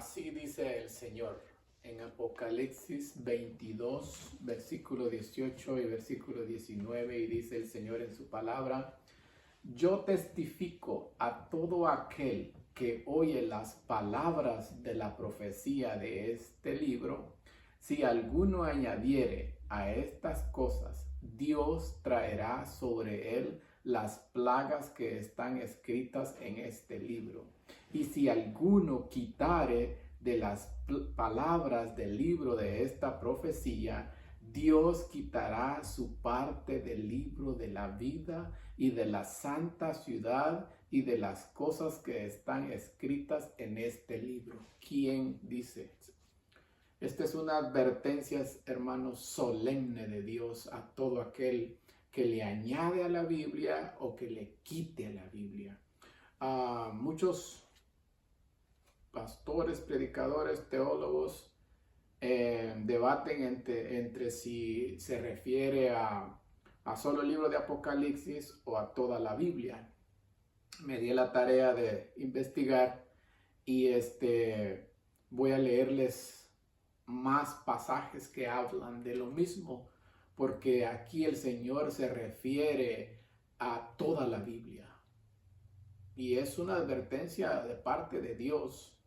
Así dice el Señor en Apocalipsis 22, versículo 18 y versículo 19, y dice el Señor en su palabra: yo testifico a todo aquel que oye las palabras de la profecía de este libro, si alguno añadiere a estas cosas, Dios traerá sobre él las plagas que están escritas en este libro. Y si alguno quitare de las palabras del libro de esta profecía, Dios quitará su parte del libro de la vida y de la santa ciudad y de las cosas que están escritas en este libro. ¿Quién dice? Esta es una advertencia, hermanos, solemne de Dios a todo aquel que le añade a la Biblia o que le quite a la Biblia. Muchos pastores, predicadores, teólogos debaten entre si se refiere a solo el libro de Apocalipsis o a toda la Biblia. Me di la tarea de investigar y voy a leerles más pasajes que hablan de lo mismo, porque aquí el Señor se refiere a toda la Biblia y es una advertencia de parte de Dios.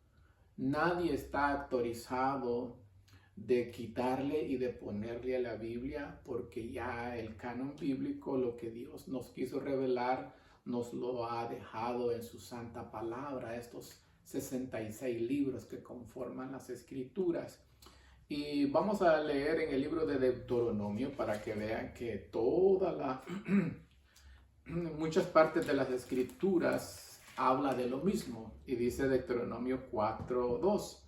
Nadie está autorizado de quitarle y de ponerle a la Biblia, porque ya el canon bíblico, lo que Dios nos quiso revelar, nos lo ha dejado en su santa palabra, estos 66 libros que conforman las Escrituras. Y vamos a leer en el libro de Deuteronomio para que vean que muchas partes de las Escrituras habla de lo mismo. Y dice Deuteronomio 4:2.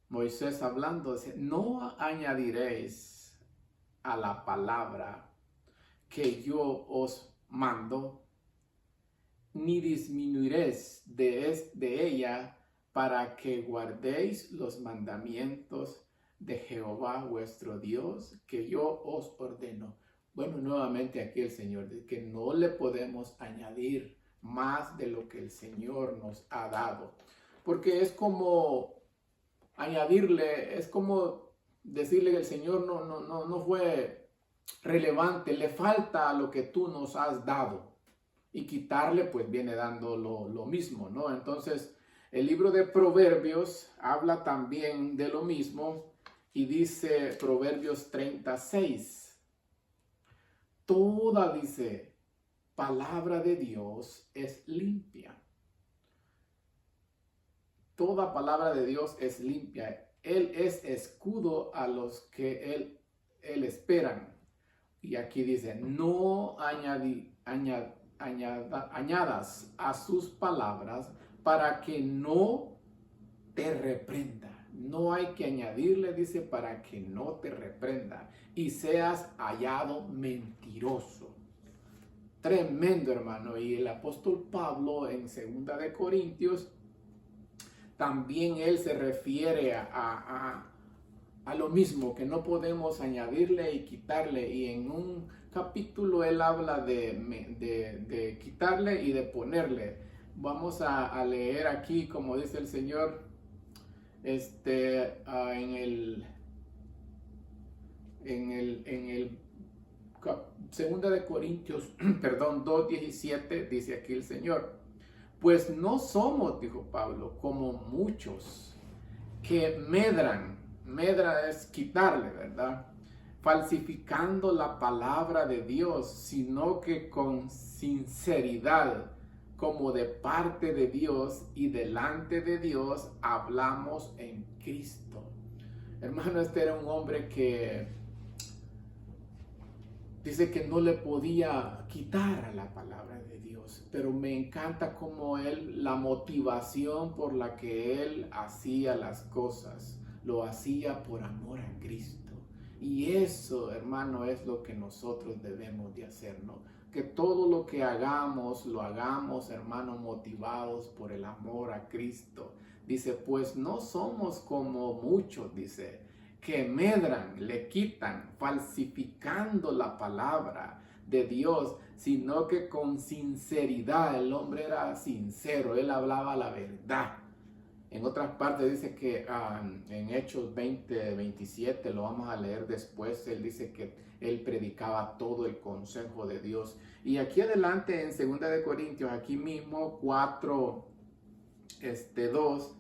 Moisés hablando, dice: no añadiréis a la palabra que yo os mando, ni disminuiréis de ella, para que guardéis los mandamientos de Jehová vuestro Dios, que yo os ordeno. Bueno, nuevamente aquí el Señor dice que no le podemos añadir más de lo que el Señor nos ha dado, porque es como añadirle, es como decirle que el Señor no fue relevante, le falta a lo que tú nos has dado, y quitarle pues viene dando lo mismo, ¿no? Entonces el libro de Proverbios habla también de lo mismo y dice Proverbios 36, toda, dice, palabra de Dios es limpia. Toda palabra de Dios es limpia. Él es escudo a los que él esperan. Y aquí dice: no añadas a sus palabras para que no te reprenda. No hay que añadirle, dice, para que no te reprenda y seas hallado mentiroso. Tremendo, hermano. Y el apóstol Pablo en 2 de Corintios, también él se refiere a lo mismo, que no podemos añadirle y quitarle. Y en un capítulo él habla de quitarle y de ponerle. Vamos a leer aquí, como dice el Señor, en el 2 de Corintios, perdón, 2:17, dice aquí el Señor: pues no somos, dijo Pablo, como muchos que medra es quitarle, ¿verdad?, falsificando la palabra de Dios, sino que con sinceridad, como de parte de Dios y delante de Dios, hablamos en Cristo. Hermano, este era un hombre que dice que no le podía quitar a la palabra de Dios, pero me encanta cómo la motivación por la que él hacía las cosas, lo hacía por amor a Cristo. Y eso, hermano, es lo que nosotros debemos de hacer, ¿no? Que todo lo que hagamos, lo hagamos, hermano, motivados por el amor a Cristo. Dice: pues no somos como muchos, dice, que medran, le quitan, falsificando la palabra de Dios, sino que con sinceridad. El hombre era sincero, él hablaba la verdad. En otras partes dice que en Hechos 20, 27, lo vamos a leer después, él dice que él predicaba todo el consejo de Dios. Y aquí adelante en 2 de Corintios, aquí mismo 4, 2,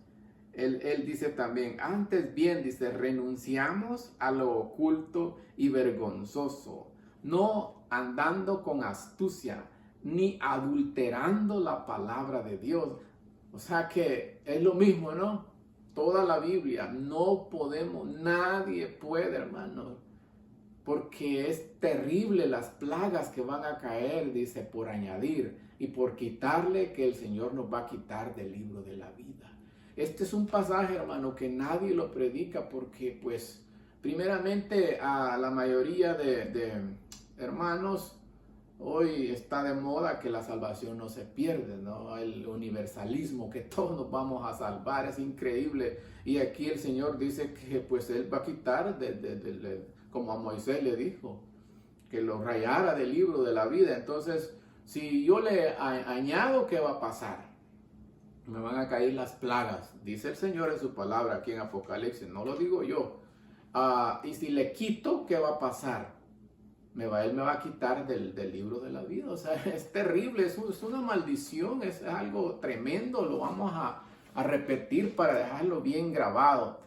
él dice también, antes bien, dice, renunciamos a lo oculto y vergonzoso, no andando con astucia, ni adulterando la palabra de Dios. O sea que es lo mismo, ¿no? Toda la Biblia, no podemos, nadie puede, hermano, porque es terrible las plagas que van a caer, dice, por añadir y por quitarle que el Señor nos va a quitar del libro de la vida. Este es un pasaje, hermano, que nadie lo predica porque, pues, primeramente a la mayoría de hermanos, hoy está de moda que la salvación no se pierde, ¿no? El universalismo, que todos nos vamos a salvar, es increíble. Y aquí el Señor dice que pues Él va a quitar, como a Moisés le dijo, que lo rayara del libro de la vida. Entonces, si yo le añado, ¿qué va a pasar? Me van a caer las plagas, dice el Señor en su palabra aquí en Apocalipsis, no lo digo yo. Y si le quito, ¿qué va a pasar? Él me va a quitar del libro de la vida. O sea, es terrible, es una maldición, es algo tremendo. Lo vamos a repetir para dejarlo bien grabado.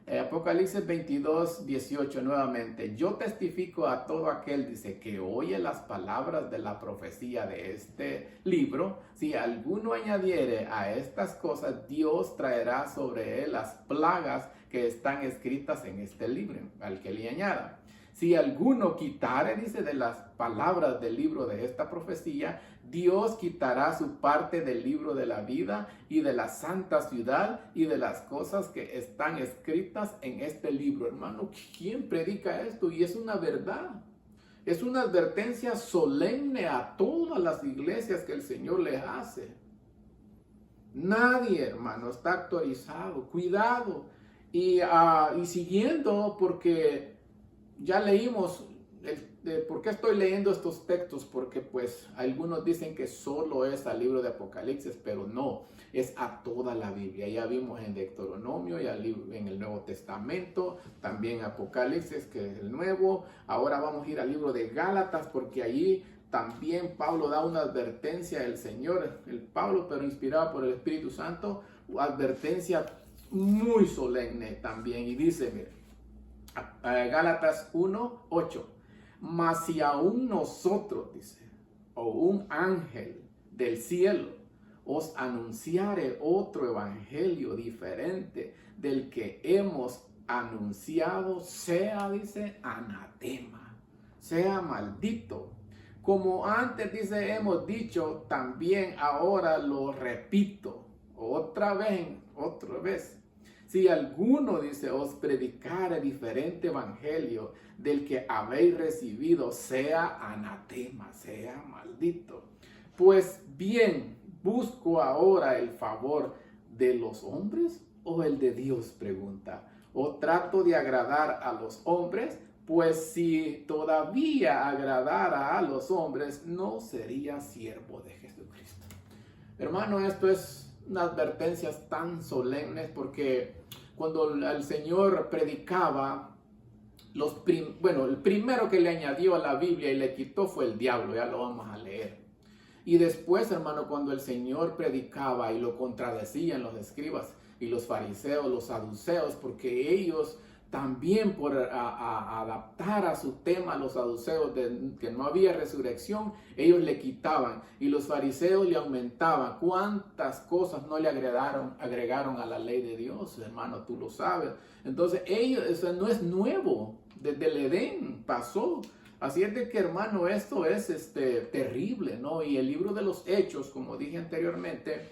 Apocalipsis 22, 18 nuevamente. Yo testifico a todo aquel, dice, que oye las palabras de la profecía de este libro. Si alguno añadiere a estas cosas, Dios traerá sobre él las plagas que están escritas en este libro, al que le añada. Si alguno quitare, dice, de las palabras del libro de esta profecía, Dios quitará su parte del libro de la vida y de la santa ciudad y de las cosas que están escritas en este libro. Hermano, ¿quién predica esto? Y es una verdad. Es una advertencia solemne a todas las iglesias que el Señor les hace. Nadie, hermano, está actualizado. Cuidado. Y siguiendo, porque ya leímos, ¿por qué estoy leyendo estos textos? Porque pues algunos dicen que solo es al libro de Apocalipsis, pero no, es a toda la Biblia. Ya vimos en Deuteronomio, ya en el Nuevo Testamento, también Apocalipsis, que es el Nuevo. Ahora vamos a ir al libro de Gálatas, porque allí también Pablo da una advertencia del Señor, el Pablo, pero inspirado por el Espíritu Santo, advertencia muy solemne también, y dice, mire, Gálatas 1, 8. Mas si aún nosotros, dice, o un ángel del cielo os anunciare otro evangelio diferente del que hemos anunciado, sea, dice, anatema, sea maldito. Como antes, dice, hemos dicho, también ahora lo repito, otra vez. Si alguno, dice, os predicare diferente evangelio del que habéis recibido, sea anatema, sea maldito. Pues bien, ¿busco ahora el favor de los hombres o el de Dios? Pregunta. ¿O trato de agradar a los hombres? Pues si todavía agradara a los hombres, no sería siervo de Jesucristo. Hermano, esto es unas advertencias tan solemnes, porque cuando el Señor predicaba, el primero que le añadió a la Biblia y le quitó fue el diablo, ya lo vamos a leer. Y después, hermano, cuando el Señor predicaba y lo contradecían los escribas y los fariseos, los saduceos, porque ellos también por adaptar a su tema a los saduceos de que no había resurrección, ellos le quitaban y los fariseos le aumentaban. ¿Cuántas cosas no le agregaron a la ley de Dios, hermano? Tú lo sabes. Entonces eso no es nuevo, desde el Edén pasó. Así es de que, hermano, esto es terrible, ¿no? Y el libro de los Hechos, como dije anteriormente,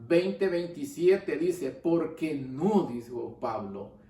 20:27 dice, porque no, dijo Pablo,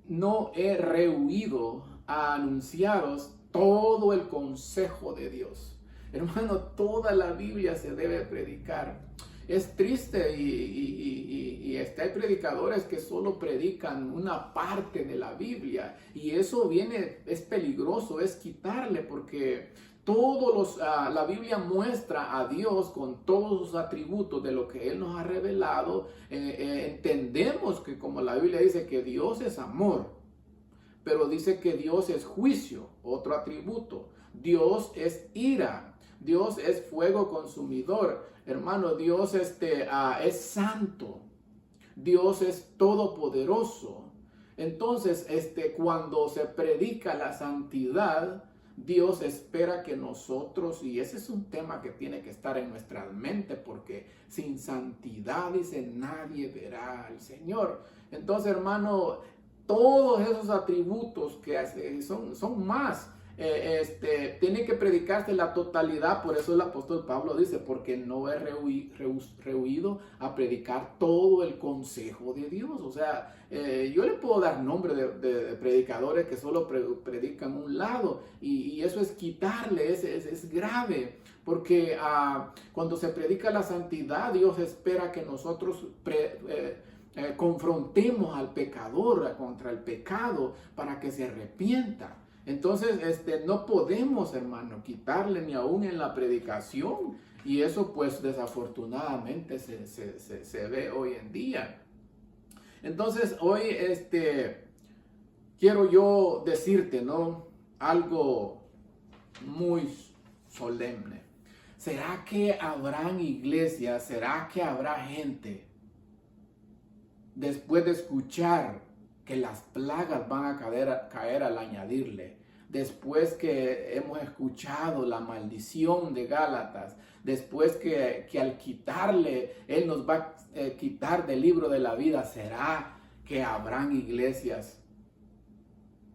no he rehuido a anunciaros todo el consejo de Dios. Hermano, toda la Biblia se debe predicar. Es triste y hay predicadores que solo predican una parte de la Biblia, y eso es peligroso, es quitarle, porque la Biblia muestra a Dios con todos sus atributos de lo que Él nos ha revelado. Entendemos que, como la Biblia dice, que Dios es amor, pero dice que Dios es juicio, otro atributo. Dios es ira, Dios es fuego consumidor. Hermano, Dios es santo, Dios es todopoderoso. Entonces, cuando se predica la santidad, Dios espera que nosotros, y ese es un tema que tiene que estar en nuestra mente, porque sin santidad, dice, nadie verá al Señor. Entonces, hermano, todos esos atributos que son más, tiene que predicarse la totalidad. Por eso el apóstol Pablo dice, porque no he rehuido a predicar todo el consejo de Dios. O sea, yo le puedo dar nombre de predicadores que solo predican un lado, y eso es quitarle, es grave, porque cuando se predica la santidad, Dios espera que nosotros confrontemos al pecador contra el pecado para que se arrepienta. Entonces, no podemos, hermano, quitarle ni aún en la predicación, y eso pues desafortunadamente se ve hoy en día. Entonces, hoy quiero yo decirte, ¿no?, algo muy solemne. ¿Será que habrán iglesias? ¿Será que habrá gente, después de escuchar que las plagas van a caer al añadirle, después que hemos escuchado la maldición de Gálatas, después que al quitarle, Él nos va a quitar del libro de la vida, será que habrán iglesias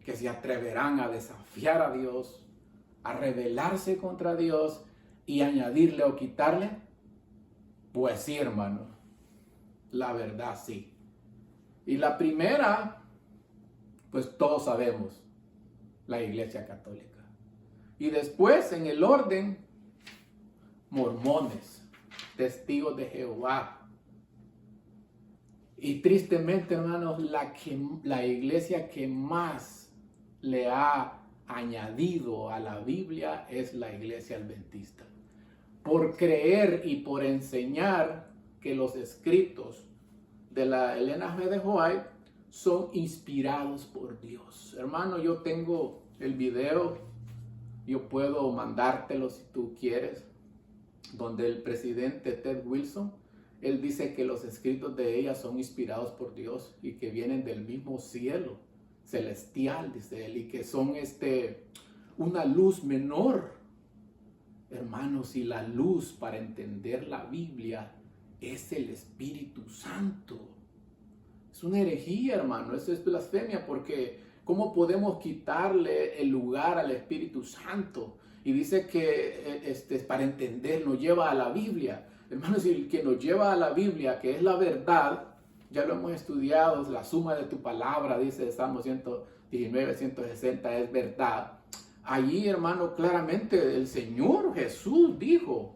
que se atreverán a desafiar a Dios, a rebelarse contra Dios y añadirle o quitarle? Pues sí, hermano, la verdad sí. Y la primera, pues todos sabemos, la Iglesia Católica. Y después, en el orden, mormones, testigos de Jehová. Y tristemente, hermanos, la iglesia que más le ha añadido a la Biblia es la Iglesia Adventista. Por creer y por enseñar que los escritos de la Elena G. de White son inspirados por Dios. Hermano, yo tengo el video, yo puedo mandártelo si tú quieres, donde el presidente Ted Wilson, él dice que los escritos de ella son inspirados por Dios y que vienen del mismo cielo celestial, dice él, y que son una luz menor. Hermanos, y la luz para entender la Biblia es el Espíritu Santo. Es una herejía, hermano, eso es blasfemia, porque ¿cómo podemos quitarle el lugar al Espíritu Santo? Y dice que para entender nos lleva a la Biblia. Hermanos, y el que nos lleva a la Biblia, que es la verdad, ya lo hemos estudiado, la suma de tu palabra, dice Salmo 119, 160, es verdad. Allí, hermano, claramente el Señor Jesús dijo,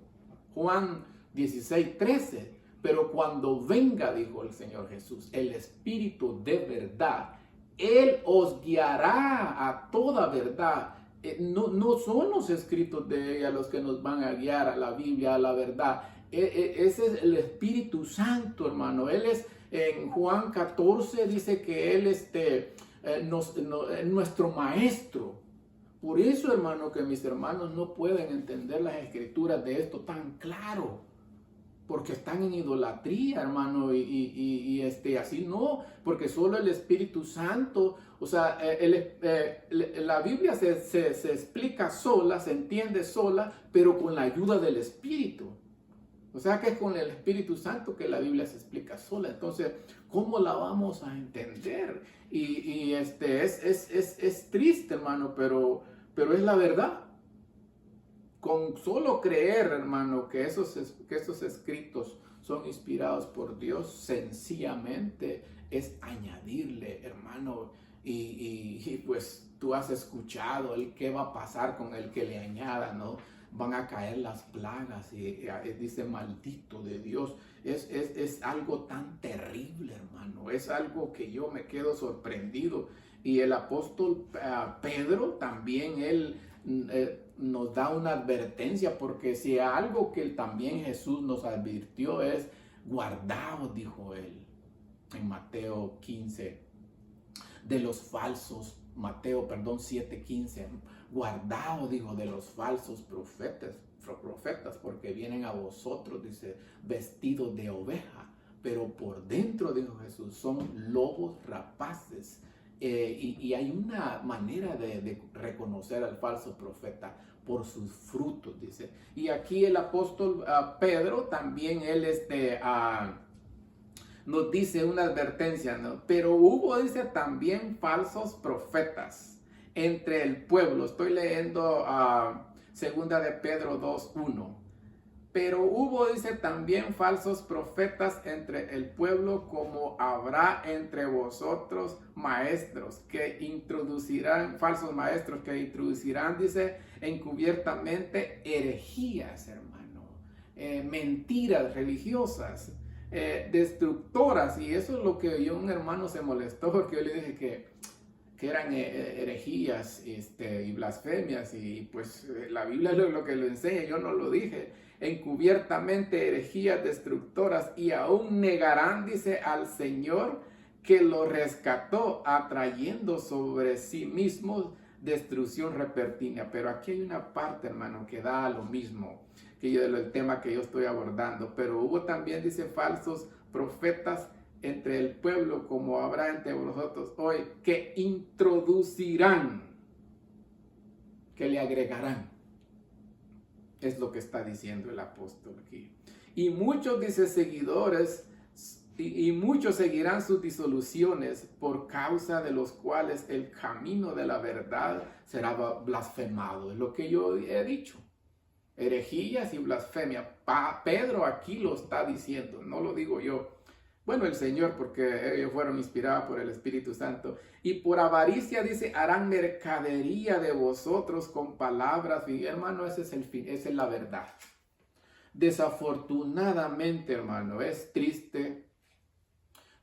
Juan 16, 13, pero cuando venga, dijo el Señor Jesús, el Espíritu de verdad, Él os guiará a toda verdad. No son los escritos de ella los que nos van a guiar a la Biblia, a la verdad. Ese es el Espíritu Santo, hermano. Él es, en Juan 14 dice que Él es nuestro maestro. Por eso, hermano, que mis hermanos no pueden entender las escrituras de esto tan claro, porque están en idolatría, hermano, y así no, porque solo el Espíritu Santo, o sea, la Biblia se explica sola, se entiende sola, pero con la ayuda del Espíritu. O sea que es con el Espíritu Santo que la Biblia se explica sola. Entonces, ¿cómo la vamos a entender? Es triste, hermano, pero es la verdad. Con solo creer, hermano, que esos escritos son inspirados por Dios, sencillamente es añadirle, hermano, y pues tú has escuchado qué va a pasar con el que le añada, ¿no? Van a caer las plagas y dice maldito de Dios. Es algo tan terrible, hermano. Es algo que yo me quedo sorprendido. Y el apóstol Pedro también, él nos da una advertencia, porque si algo que también Jesús nos advirtió es: guardaos, dijo él en Mateo 15, de los falsos, Mateo, perdón, 7:15, guardaos, dijo, de los falsos profetas, porque vienen a vosotros, dice, vestidos de oveja, pero por dentro, dijo Jesús, son lobos rapaces. Y hay una manera de reconocer al falso profeta: por sus frutos, dice. Y aquí el apóstol Pedro también, él nos dice una advertencia, ¿no? Pero hubo, dice, también falsos profetas entre el pueblo. Estoy leyendo segunda de Pedro 2:1. Pero hubo, dice, también falsos profetas entre el pueblo, como habrá entre vosotros maestros que introducirán, falsos maestros que introducirán, dice, encubiertamente herejías, hermano, mentiras religiosas, destructoras. Y eso es lo que un hermano se molestó, porque yo le dije que eran herejías y blasfemias, y pues la Biblia es lo que lo enseña, yo no lo dije. Encubiertamente herejías destructoras, y aún negarán, dice, al Señor que lo rescató, atrayendo sobre sí mismos destrucción repentina. Pero aquí hay una parte, hermano, que da lo mismo que el tema que yo estoy abordando. Pero hubo también, dice, falsos profetas entre el pueblo, como habrá entre vosotros hoy, que introducirán, que le agregarán. Es lo que está diciendo el apóstol aquí. Y muchos, dice, seguidores, y muchos seguirán sus disoluciones, por causa de los cuales el camino de la verdad será blasfemado. Es lo que yo he dicho. Herejías y blasfemia. Pedro aquí lo está diciendo, no lo digo yo. Bueno, el Señor, porque ellos fueron inspirados por el Espíritu Santo. Y por avaricia, dice, harán mercadería de vosotros con palabras. Y hermano, ese es el fin, esa es la verdad. Desafortunadamente, hermano, es triste,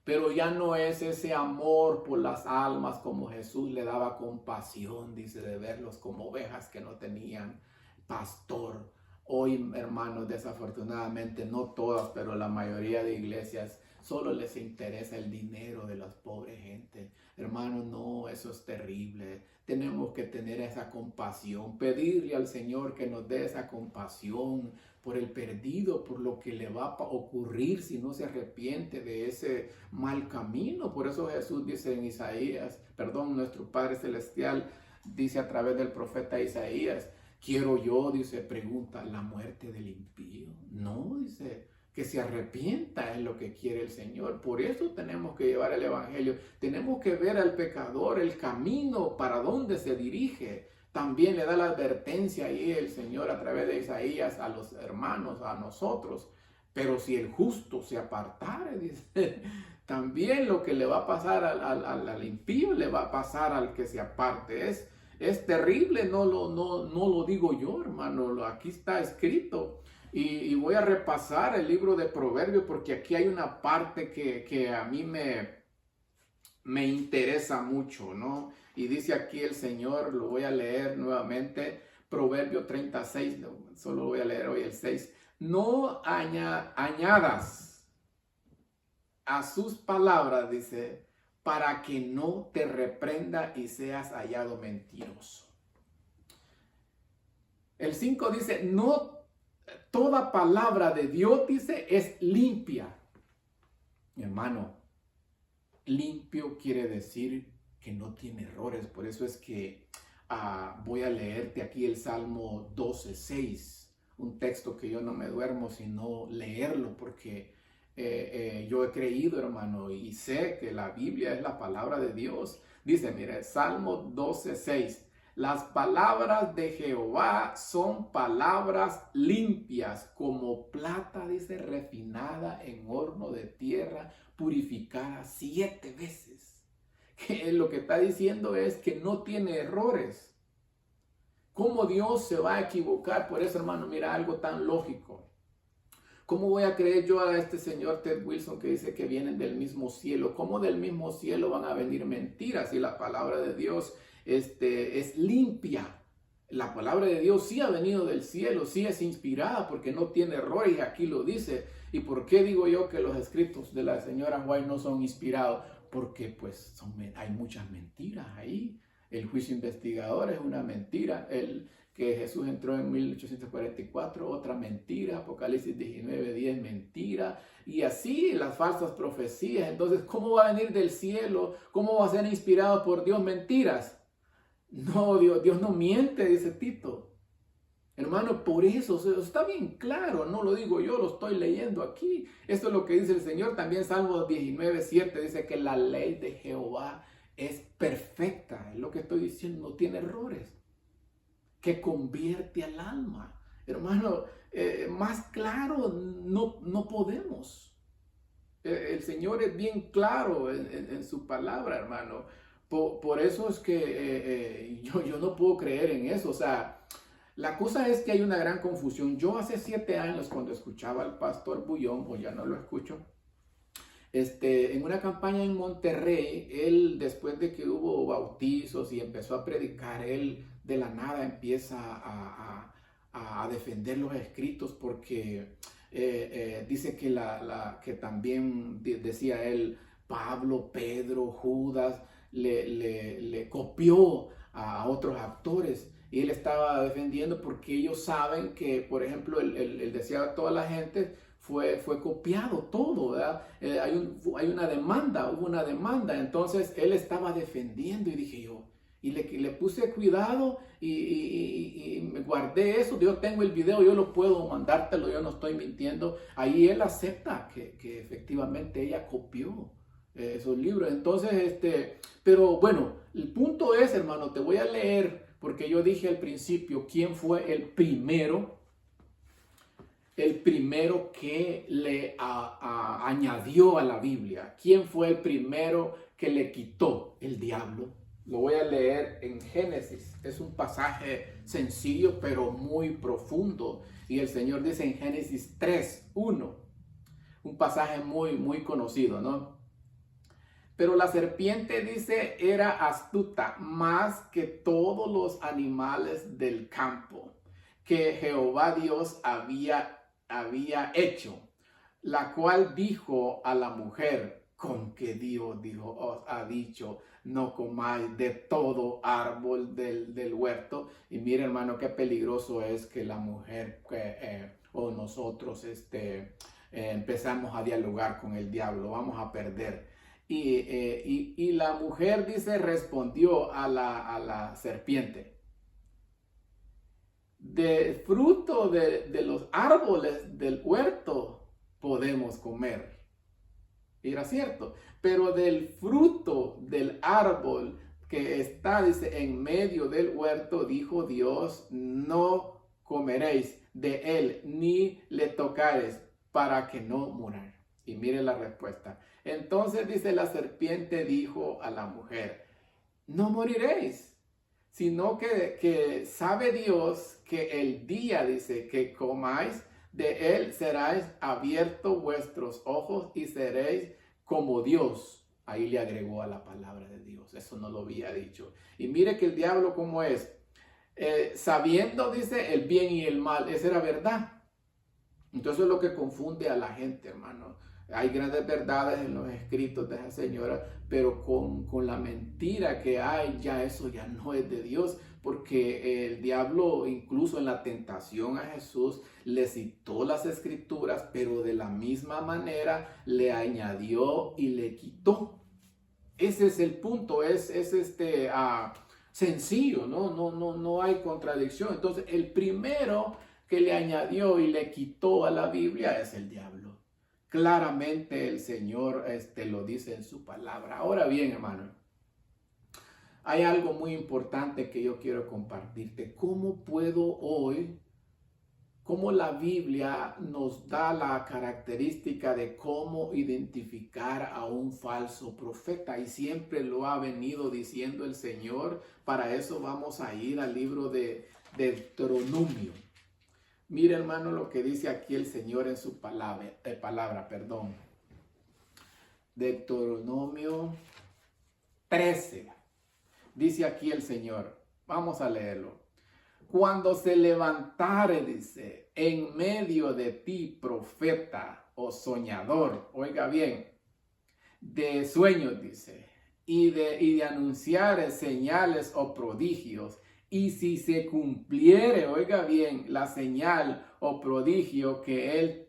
pero ya no es ese amor por las almas como Jesús le daba compasión, dice, de verlos como ovejas que no tenían pastor. Hoy, hermanos, desafortunadamente, no todas, pero la mayoría de iglesias solo les interesa el dinero de las pobres gente. Hermano, no, eso es terrible. Tenemos que tener esa compasión, pedirle al Señor que nos dé esa compasión por el perdido, por lo que le va a ocurrir si no se arrepiente de ese mal camino. Por eso Jesús dice en Isaías, nuestro Padre Celestial dice a través del profeta Isaías: quiero yo, dice, pregunta, la muerte del impío. No, dice, que se arrepienta, es lo que quiere el Señor. Por eso tenemos que llevar el evangelio. Tenemos que ver al pecador el camino para dónde se dirige. También le da la advertencia ahí el Señor a través de Isaías a los hermanos, a nosotros. Pero si el justo se apartare, dice, también lo que le va a pasar al impío le va a pasar al que se aparte. Es terrible, no lo digo yo, hermano, aquí está escrito. Y voy a repasar el libro de Proverbios, porque aquí hay una parte que a mí me interesa mucho, ¿no? Y dice aquí el Señor, lo voy a leer nuevamente, Proverbio 36, solo voy a leer hoy el 6. No añadas a sus palabras, dice, para que no te reprenda y seas hallado mentiroso. El 5 dice, no toda palabra de Dios, dice, es limpia. Hermano, limpio quiere decir que no tiene errores. Por eso es que voy a leerte aquí el Salmo 12:6, un texto que yo no me duermo sino leerlo, porque yo he creído, hermano, y sé que la Biblia es la palabra de Dios. Dice, mire, Salmo 12:6. Las palabras de Jehová son palabras limpias, como plata, dice, refinada en horno de tierra, purificada 7 veces. Que lo que está diciendo es que no tiene errores. ¿Cómo Dios se va a equivocar? Por eso, hermano, mira, algo tan lógico. ¿Cómo voy a creer yo a este señor Ted Wilson que dice que vienen del mismo cielo? ¿Cómo del mismo cielo van a venir mentiras si la palabra de Dios es limpia? La palabra de Dios sí ha venido del cielo, sí es inspirada porque no tiene errores, y aquí lo dice. ¿Y por qué digo yo que los escritos de la señora White no son inspirados? Porque pues hay muchas mentiras ahí. El juicio investigador es una mentira. El que Jesús entró en 1844, otra mentira. Apocalipsis 19:10, mentira. Y así las falsas profecías. Entonces, ¿cómo va a venir del cielo? ¿Cómo va a ser inspirado por Dios? Mentiras. No, Dios no miente, dice Tito. Hermano, por eso está bien claro, no lo digo yo, lo estoy leyendo aquí. Esto es lo que dice el Señor. También Salmo 19:7 dice que la ley de Jehová es perfecta. Es lo que estoy diciendo, no tiene errores. Que convierte al alma. Hermano, más claro no podemos. El Señor es bien claro en su palabra, hermano. Por eso es que yo no puedo creer en eso. O sea, la cosa es que hay una gran confusión. Yo hace 7 años, cuando escuchaba al pastor Bullón, o ya no lo escucho, en una campaña en Monterrey, él, después de que hubo bautizos y empezó a predicar, él de la nada empieza a defender los escritos porque dice que también decía él, Pablo, Pedro, Judas, le copió a otros actores. Y él estaba defendiendo porque ellos saben que, por ejemplo, él decía a toda la gente, fue copiado todo, ¿verdad? Hay una demanda, hubo una demanda. Entonces él estaba defendiendo y dije yo, y le puse cuidado y me guardé eso. Yo tengo el video, yo lo puedo mandártelo, yo no estoy mintiendo. Ahí él acepta que efectivamente ella copió esos libros. Entonces, pero bueno, el punto es, hermano, te voy a leer, porque yo dije al principio, ¿quién fue el primero? El primero que le añadió a la Biblia. ¿Quién fue el primero que le quitó? El diablo. Lo voy a leer en Génesis. Es un pasaje sencillo, pero muy profundo. Y el Señor dice en Génesis 3:1, un pasaje muy conocido, ¿no? Pero la serpiente, dice, era astuta más que todos los animales del campo que Jehová Dios había hecho, la cual dijo a la mujer, con que Dios os ha dicho, no comáis de todo árbol del huerto. Y mire, hermano, qué peligroso es que la mujer o nosotros empezamos a dialogar con el diablo, vamos a perder. Y la mujer, dice, respondió a la serpiente, de fruto de los árboles del huerto podemos comer. Y era cierto, pero del fruto del árbol que está, dice, en medio del huerto, dijo Dios, no comeréis de él, ni le tocaréis, para que no muráis. Y mire la respuesta. Entonces, dice, la serpiente dijo a la mujer, no moriréis, sino que sabe Dios que el día, dice, que comáis de él, seráis abiertos vuestros ojos y seréis como Dios. Ahí le agregó a la palabra de Dios. Eso no lo había dicho. Y mire que el diablo cómo es. Sabiendo, dice, el bien y el mal. Esa era verdad. Entonces es lo que confunde a la gente, hermano. Hay grandes verdades en los escritos de esa señora, pero con la mentira que hay, ya eso ya no es de Dios, porque el diablo incluso en la tentación a Jesús le citó las escrituras, pero de la misma manera le añadió y le quitó. Ese es el punto, es sencillo, no hay contradicción. Entonces el primero que le añadió y le quitó a la Biblia es el diablo. Claramente el Señor lo dice en su palabra. Ahora bien, hermano, hay algo muy importante que yo quiero compartirte. ¿Cómo puedo hoy, cómo la Biblia nos da la característica de cómo identificar a un falso profeta? Y siempre lo ha venido diciendo el Señor. Para eso vamos a ir al libro de Deuteronomio. Mira, hermano, lo que dice aquí el Señor en su palabra. Deuteronomio 13. Dice aquí el Señor. Vamos a leerlo. cuando se levantare, dice, en medio de ti profeta o soñador, oiga bien, de sueños, dice, y de anunciar señales o prodigios, y si se cumpliere, oiga bien, la señal o prodigio que él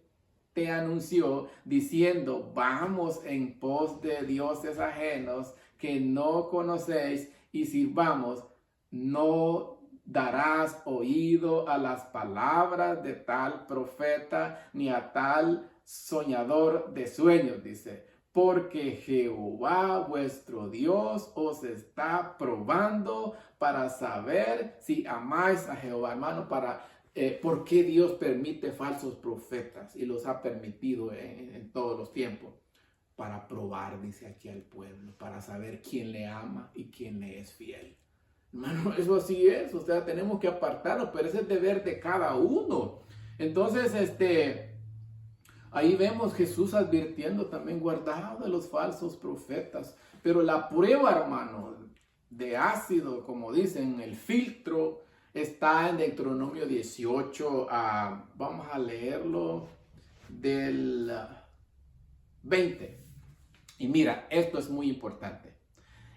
te anunció, diciendo, vamos en pos de dioses ajenos que no conocéis, y si vamos, no darás oído a las palabras de tal profeta, ni a tal soñador de sueños, dice, porque Jehová vuestro Dios os está probando para saber si amáis a Jehová, hermano, ¿por qué Dios permite falsos profetas y los ha permitido en todos los tiempos? Para probar, dice aquí al pueblo, para saber quién le ama y quién le es fiel. Hermano, eso así es, o sea, tenemos que apartarnos, pero ese es el deber de cada uno. Entonces, ahí vemos Jesús advirtiendo también, guardado de los falsos profetas. Pero la prueba, hermano, de ácido, como dicen, el filtro, está en Deuteronomio 18. Vamos a leerlo del 20. Y mira, esto es muy importante.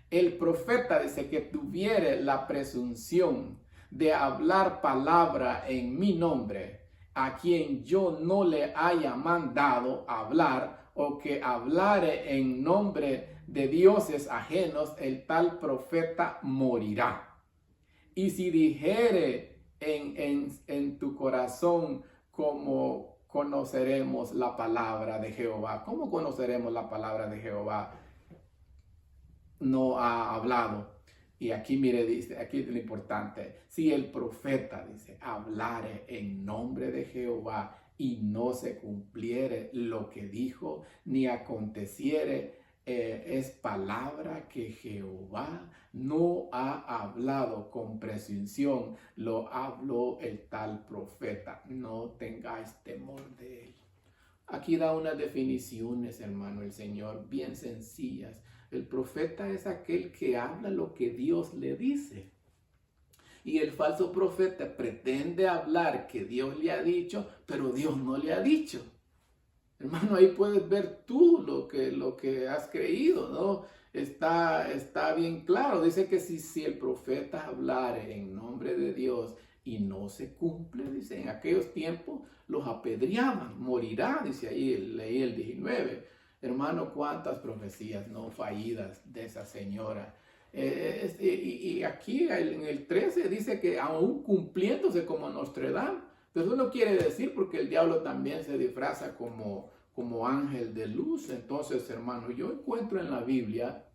El profeta dice que tuviere la presunción de hablar palabra en mi nombre, a quien yo no le haya mandado hablar, o que hablare en nombre de dioses ajenos, el tal profeta morirá. Y si dijere en tu corazón, ¿cómo conoceremos la palabra de Jehová? ¿Cómo conoceremos la palabra de Jehová? No ha hablado. Y aquí mire, dice, aquí es lo importante. Si el profeta, dice, hablare en nombre de Jehová y no se cumpliere lo que dijo, ni aconteciere, es palabra que Jehová no ha hablado con presunción, lo habló el tal profeta. No tengáis temor de él. Aquí da unas definiciones, hermano, el Señor, bien sencillas. El profeta es aquel que habla lo que Dios le dice. Y el falso profeta pretende hablar que Dios le ha dicho, pero Dios no le ha dicho. Hermano, ahí puedes ver tú lo que has creído, ¿no? Está bien claro. Dice que si el profeta hablare en nombre de Dios y no se cumple, dice, en aquellos tiempos los apedreaban, morirá, dice ahí, leí el 19. Hermano, cuántas profecías no fallidas de esa señora. Y aquí en el 13 dice que aún cumpliéndose como Nostradamus, pero eso no quiere decir, porque el diablo también se disfraza como ángel de luz. Entonces, hermano, yo encuentro en la Biblia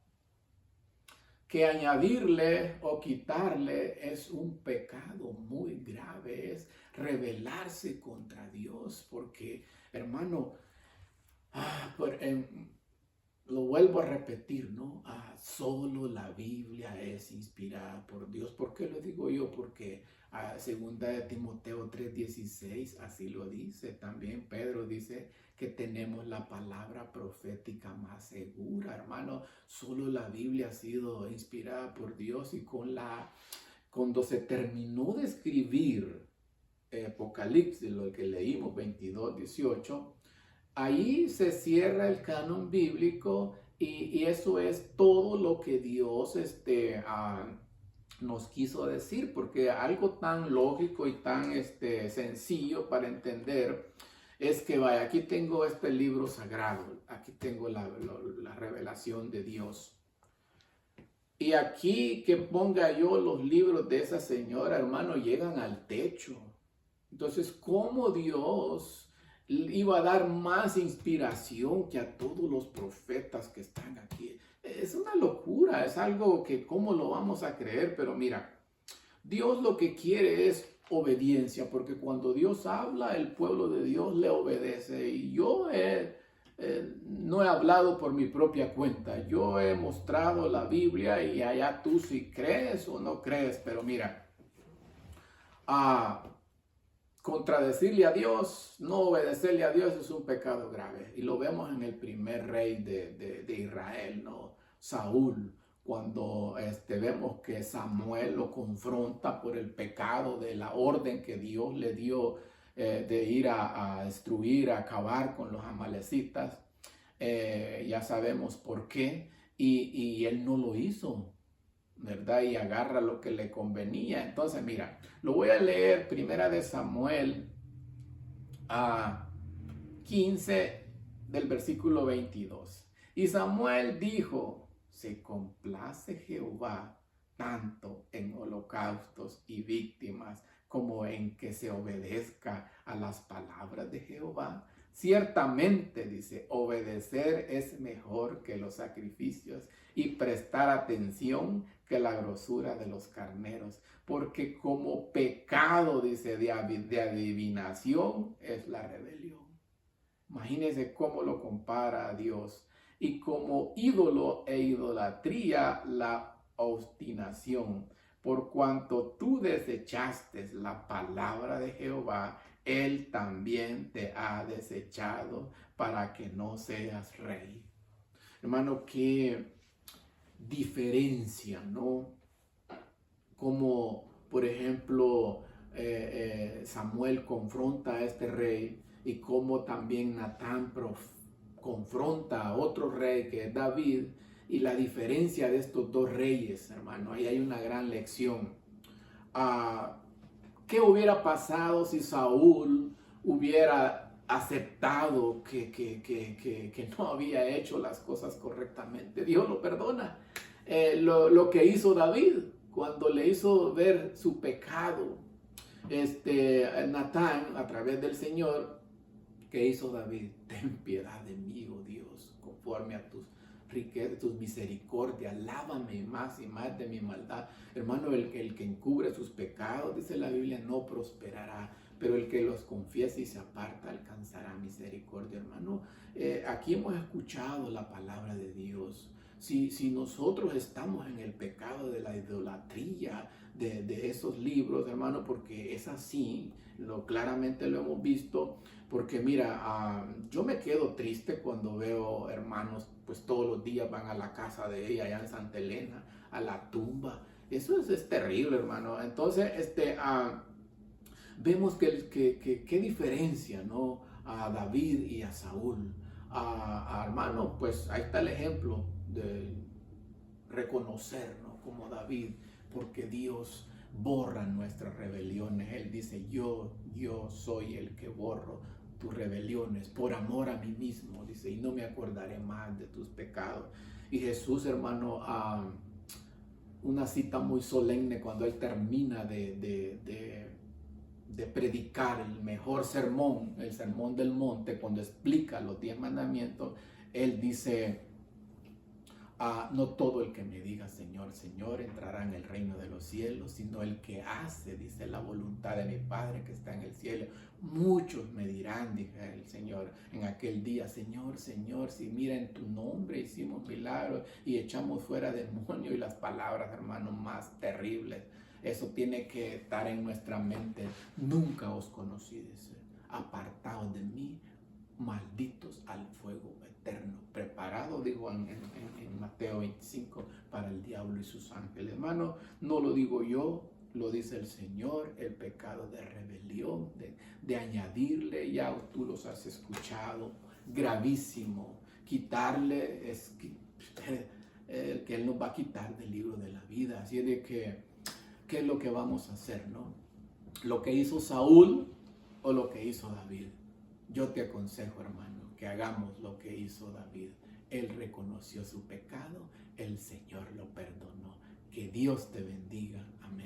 que añadirle o quitarle es un pecado muy grave, es rebelarse contra Dios, porque, hermano, lo vuelvo a repetir, ¿no? Solo la Biblia es inspirada por Dios. ¿Por qué lo digo yo? Porque segunda de Timoteo 3:16 así lo dice. También Pedro dice que tenemos la palabra profética más segura, hermano. Solo la Biblia ha sido inspirada por Dios, y cuando se terminó de escribir Apocalipsis, lo que leímos 22:18, ahí se cierra el canon bíblico, y eso es todo lo que Dios nos quiso decir, porque algo tan lógico y tan sencillo para entender es que, vaya, aquí tengo este libro sagrado, aquí tengo la revelación de Dios. Y aquí que ponga yo los libros de esa señora, hermano, llegan al techo. Entonces, ¿cómo Dios iba a dar más inspiración que a todos los profetas que están aquí? Es una locura, es algo que ¿cómo lo vamos a creer? Pero mira, Dios lo que quiere es obediencia, porque cuando Dios habla, el pueblo de Dios le obedece. Y yo no he hablado por mi propia cuenta, yo he mostrado la Biblia, y allá tú si crees o no crees. Pero mira, contradecirle a Dios, no obedecerle a Dios, es un pecado grave. Y lo vemos en el primer rey de Israel, ¿no? Saúl. cuando vemos que Samuel lo confronta por el pecado de la orden que Dios le dio de ir a destruir, a acabar con los amalecitas. Ya sabemos por qué, y él no lo hizo, ¿verdad? Y agarra lo que le convenía. Entonces, mira, lo voy a leer, Primera de Samuel 15 del versículo 22. Y Samuel dijo: se complace Jehová tanto en holocaustos y víctimas como en que se obedezca a las palabras de Jehová. Ciertamente, dice, obedecer es mejor que los sacrificios y prestar atención que la grosura de los carneros, porque como pecado, dice, de adivinación es la rebelión. Imagínense cómo lo compara a Dios. Y como ídolo e idolatría, la obstinación. Por cuanto tú desechaste la palabra de Jehová, Él también te ha desechado para que no seas rey. Hermano, qué diferencia, ¿no? Como, por ejemplo, Samuel confronta a este rey, y como también Natán confronta a otro rey que es David, y la diferencia de estos dos reyes, hermano, ahí hay una gran lección. ¿Qué hubiera pasado si Saúl hubiera aceptado que no había hecho las cosas correctamente? Dios lo perdona. Lo que hizo David cuando le hizo ver su pecado, Natán, a través del Señor, ¿qué hizo David? Ten piedad de mí, oh Dios, conforme a tus riquezas, tus misericordias, lávame más y más de mi maldad. Hermano, el que encubre sus pecados, dice la Biblia, no prosperará, pero el que los confiese y se aparta alcanzará misericordia. Hermano, aquí hemos escuchado la palabra de Dios. Si nosotros estamos en el pecado de la idolatría de esos libros, hermano, porque es así, claramente lo hemos visto, porque mira, yo me quedo triste cuando veo hermanos, pues todos los días van a la casa de ella, allá en Santa Elena, a la tumba. Eso es terrible, hermano. Entonces, vemos qué diferencia, ¿no? A David y a Saúl. Hermano, pues ahí está el ejemplo de reconocer, ¿no? Como David, porque Dios borra nuestras rebeliones. Él dice: yo soy el que borro tus rebeliones por amor a mí mismo, dice, y no me acordaré más de tus pecados. Y Jesús, hermano, una cita muy solemne cuando él termina de predicar el mejor sermón, el sermón del monte, cuando explica los 10 mandamientos, él dice: no todo el que me diga Señor, Señor entrará en el reino de los cielos, sino el que hace, dice, la voluntad de mi Padre que está en el cielo. Muchos me dirán, dije el Señor, en aquel día: Señor, Señor, si mira en tu nombre hicimos milagros y echamos fuera demonios. Y las palabras, hermano, más terribles. Eso tiene que estar en nuestra mente. Nunca os conocí, dice, apartados de mí, malditos al fuego eterno, preparado, digo, en Mateo 25, para el diablo y sus ángeles. Hermano, no lo digo yo, lo dice el Señor. El pecado de rebelión, de añadirle, ya tú los has escuchado, gravísimo. Quitarle es que Él nos va a quitar del libro de la vida. Así de que, ¿qué es lo que vamos a hacer, no? ¿Lo que hizo Saúl o lo que hizo David? Yo te aconsejo, hermano, que hagamos lo que hizo David. Él reconoció su pecado, el Señor lo perdonó. Que Dios te bendiga. Amén.